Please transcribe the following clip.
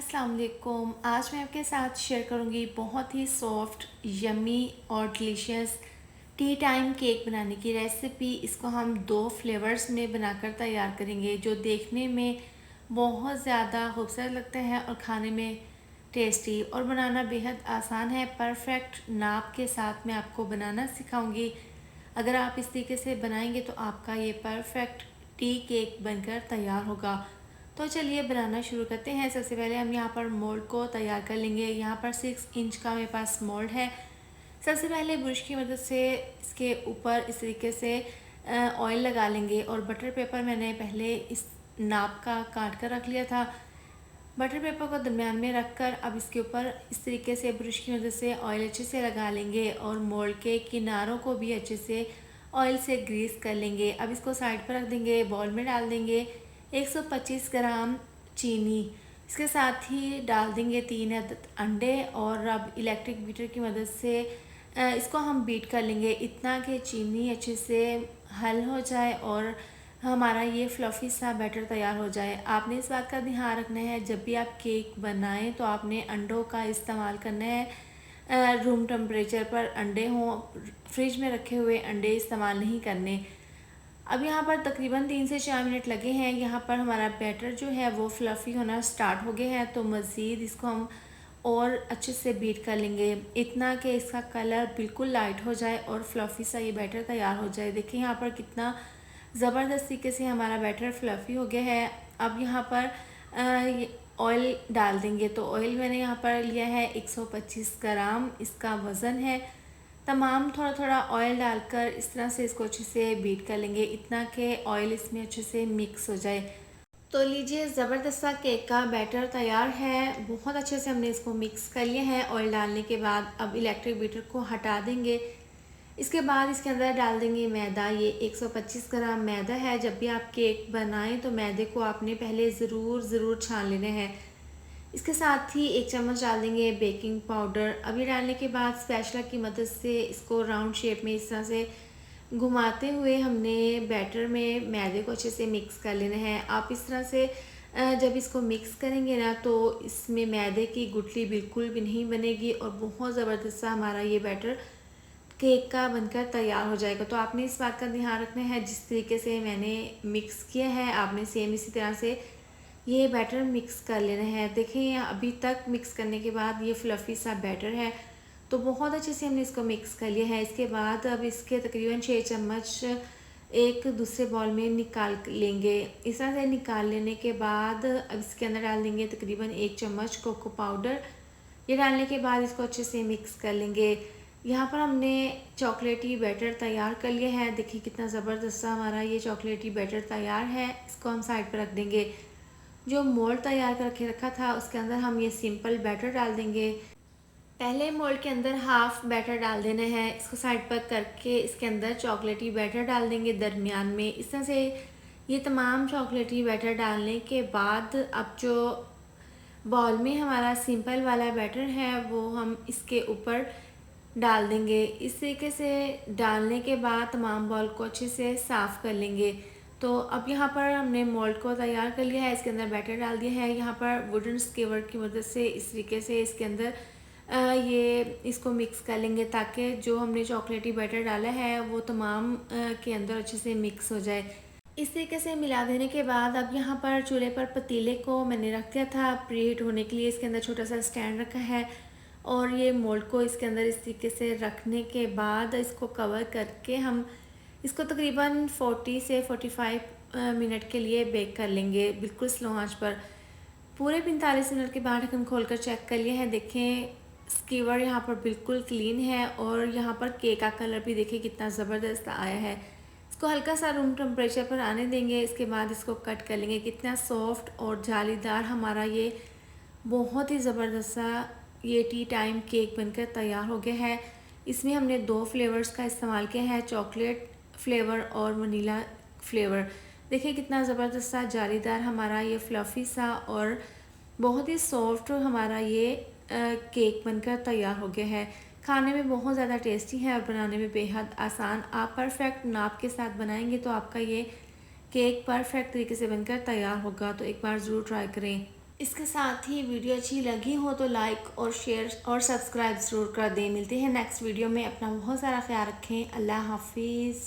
अस्सलाम वालेकुम। आज मैं आपके साथ शेयर करूंगी बहुत ही सॉफ्ट यमी और डिलीशियस टी टाइम केक बनाने की रेसिपी। इसको हम 2 फ्लेवर्स में बनाकर तैयार करेंगे जो देखने में बहुत ज़्यादा खूबसूरत लगते हैं और खाने में टेस्टी और बनाना बेहद आसान है। परफेक्ट नाप के साथ मैं आपको बनाना सिखाऊंगी। अगर आप इस तरीके से बनाएंगे तो आपका ये परफेक्ट टी केक बनकर तैयार होगा। तो चलिए बनाना शुरू करते हैं। सबसे पहले हम यहाँ पर मोल्ड को तैयार कर लेंगे। यहाँ पर 6 इंच का मेरे पास मोल्ड है। सबसे पहले ब्रश की मदद से इसके ऊपर इस तरीके से ऑयल लगा लेंगे और बटर पेपर मैंने पहले इस नाप का काट कर रख लिया था। बटर पेपर को दरम्यान में रखकर अब इसके ऊपर इस तरीके से ब्रश की मदद से ऑयल अच्छे से लगा लेंगे और मोल्ड के किनारों को भी अच्छे से ऑयल से ग्रीस कर लेंगे। अब इसको साइड पर रख देंगे। बाउल में डाल देंगे 125 ग्राम चीनी। इसके साथ ही डाल देंगे 3 अदद अंडे और अब इलेक्ट्रिक बीटर की मदद से इसको हम बीट कर लेंगे इतना कि चीनी अच्छे से हल हो जाए और हमारा ये फ्लफ़ी सा बैटर तैयार हो जाए। आपने इस बात का ध्यान रखना है जब भी आप केक बनाएं तो आपने अंडों का इस्तेमाल करना है। रूम टेम्परेचर पर अंडे हों, फ्रिज में रखे हुए अंडे इस्तेमाल नहीं करने। अब यहाँ पर तकरीबन 3 से 4 मिनट लगे हैं। यहाँ पर हमारा बैटर जो है वो फ्लफ़ी होना स्टार्ट हो गया है, तो मज़ीद इसको हम और अच्छे से बीट कर लेंगे इतना कि इसका कलर बिल्कुल लाइट हो जाए और फ्लफ़ी सा ये बैटर तैयार हो जाए। देखिए यहाँ पर कितना ज़बरदस्त तरीके से हमारा बैटर फ्लफ़ी हो गया है। अब यहाँ पर ऑयल डाल देंगे। तो ऑयल मैंने यहाँ पर लिया है 125 ग्राम, इसका वज़न है। तमाम थोड़ा थोड़ा ऑयल डालकर इस तरह से इसको अच्छे से बीट कर लेंगे इतना कि ऑयल इसमें अच्छे से मिक्स हो जाए। तो लीजिए ज़बरदस्त सा केक का बैटर तैयार है। बहुत अच्छे से हमने इसको मिक्स कर लिया है ऑयल डालने के बाद। अब इलेक्ट्रिक बीटर को हटा देंगे। इसके बाद इसके अंदर डाल देंगे मैदा। ये 125 ग्राम मैदा है। जब भी आप केक बनाएं तो मैदे को आपने पहले ज़रूर छान लेना है। इसके साथ ही 1 चम्मच डाल देंगे बेकिंग पाउडर। अभी डालने के बाद स्पैचुला की मदद से इसको राउंड शेप में इस तरह से घुमाते हुए हमने बैटर में मैदे को अच्छे से मिक्स कर लेना है। आप इस तरह से जब इसको मिक्स करेंगे ना तो इसमें मैदे की गुठली बिल्कुल भी नहीं बनेगी और बहुत ज़बरदस्त सा हमारा ये बैटर केक का बनकर तैयार हो जाएगा। तो आपने इस बात का ध्यान रखना है जिस तरीके से मैंने मिक्स किया है आपने सेम इसी तरह से ये बैटर मिक्स कर लेना है। देखें अभी तक मिक्स करने के बाद ये फ्लफ़ी सा बैटर है, तो बहुत अच्छे से हमने इसको मिक्स कर लिया है। इसके बाद अब इसके तकरीबन 6 चम्मच एक दूसरे बॉल में निकाल लेंगे। इस तरह से निकाल लेने के बाद अब इसके अंदर डाल देंगे तकरीबन 1 चम्मच कोको पाउडर। ये डालने के बाद इसको अच्छे से मिक्स कर लेंगे। यहाँ पर हमने चॉकलेटी बैटर तैयार कर लिया है। देखिए कितना ज़बरदस्त सा हमारा ये चॉकलेटी बैटर तैयार है। इसको हम साइड पर रख देंगे। जो मोल्ड तैयार करके रखा था उसके अंदर हम ये सिंपल बैटर डाल देंगे। पहले मोल्ड के अंदर हाफ बैटर डाल देना है। इसको साइड पर करके इसके अंदर चॉकलेटी बैटर डाल देंगे दरमियान में। इस तरह से ये तमाम चॉकलेटी बैटर डालने के बाद अब जो बाउल में हमारा सिंपल वाला बैटर है वो हम इसके ऊपर डाल देंगे। इस तरीके से डालने के बाद तमाम बाउल को अच्छे से साफ़ कर लेंगे। तो अब यहाँ पर हमने मोल्ड को तैयार कर लिया है। इसके अंदर बैटर डाल दिया है। यहाँ पर वुडन स्केवर की मदद से इस तरीके से इसके अंदर ये इसको मिक्स कर लेंगे ताकि जो हमने चॉकलेटी बैटर डाला है वो तमाम के अंदर अच्छे से मिक्स हो जाए। इस तरीके से मिला देने के बाद अब यहाँ पर चूल्हे पर पतीले को मैंने रख दिया था प्रीहीट होने के लिए। इसके अंदर छोटा सा स्टैंड रखा है और ये मोल्ड को इसके अंदर इस तरीके से रखने के बाद इसको कवर करके हम इसको तकरीबन 40 से 45 मिनट के लिए बेक कर लेंगे बिल्कुल स्लो आंच पर। पूरे 45 मिनट के बाद ढक्कन खोलकर चेक कर लिया है। देखें स्कीवर यहाँ पर बिल्कुल क्लीन है और यहाँ पर केक का कलर भी देखिए कितना ज़बरदस्त आया है। इसको हल्का सा रूम टेम्परेचर पर आने देंगे। इसके बाद इसको कट कर लेंगे। कितना सॉफ्ट और जालीदार हमारा ये बहुत ही ज़बरदस्त सा ये टी टाइम केक बनकर तैयार हो गया है। इसमें हमने 2 फ्लेवर्स का इस्तेमाल किया है, चॉकलेट फ्लेवर और वनीला फ्लेवर। देखिए कितना ज़बरदस्त सा जालीदार हमारा ये फ्लफ़ी सा और बहुत ही सॉफ्ट हमारा ये केक बनकर तैयार हो गया है। खाने में बहुत ज़्यादा टेस्टी है और बनाने में बेहद आसान। आप परफेक्ट नाप के साथ बनाएंगे तो आपका ये केक परफेक्ट तरीके से बनकर तैयार होगा। तो एक बार ज़रूर ट्राई करें। इसके साथ ही वीडियो अच्छी लगी हो तो लाइक और शेयर और सब्सक्राइब ज़रूर कर दें। मिलते हैं नेक्स्ट वीडियो में। अपना बहुत सारा ख्याल रखें। अल्लाह हाफिज़।